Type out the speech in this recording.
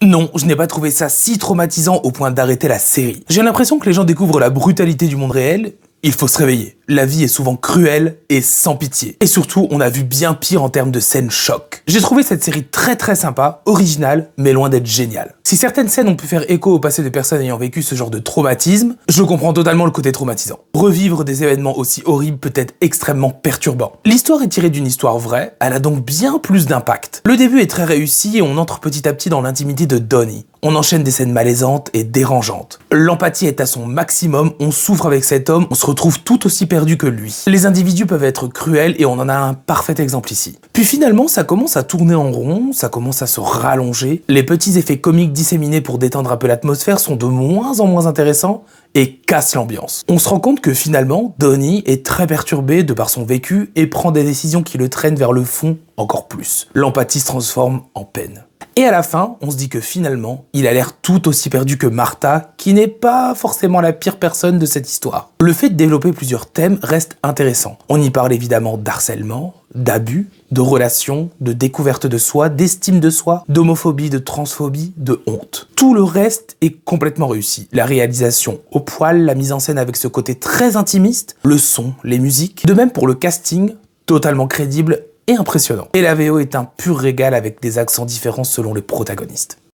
Non, je n'ai pas trouvé ça si traumatisant au point d'arrêter la série. J'ai l'impression que les gens découvrent la brutalité du monde réel. Il faut se réveiller. La vie est souvent cruelle et sans pitié. Et surtout, on a vu bien pire en termes de scènes choc. J'ai trouvé cette série très sympa, originale, mais loin d'être géniale. Si certaines scènes ont pu faire écho au passé de personnes ayant vécu ce genre de traumatisme, je comprends totalement le côté traumatisant. Revivre des événements aussi horribles peut être extrêmement perturbant. L'histoire est tirée d'une histoire vraie, elle a donc bien plus d'impact. Le début est très réussi et on entre petit à petit dans l'intimité de Donnie. On enchaîne des scènes malaisantes et dérangeantes. L'empathie est à son maximum, on souffre avec cet homme, on se retrouve tout aussi perdu que lui. Les individus peuvent être cruels et on en a un parfait exemple ici. Puis finalement, ça commence à tourner en rond, ça commence à se rallonger. Les petits effets comiques disséminés pour détendre un peu l'atmosphère sont de moins en moins intéressants et cassent l'ambiance. On se rend compte que finalement, Donnie est très perturbé de par son vécu et prend des décisions qui le traînent vers le fond encore plus. L'empathie se transforme en peine. Et à la fin, on se dit que finalement, il a l'air tout aussi perdu que Martha, qui n'est pas forcément la pire personne de cette histoire. Le fait de développer plusieurs thèmes reste intéressant. On y parle évidemment d'harcèlement, d'abus, de relations, de découverte de soi, d'estime de soi, d'homophobie, de transphobie, de honte. Tout le reste est complètement réussi. La réalisation au poil, la mise en scène avec ce côté très intimiste, le son, les musiques, de même pour le casting, totalement crédible et impressionnant. Et la VO est un pur régal avec des accents différents selon les protagonistes.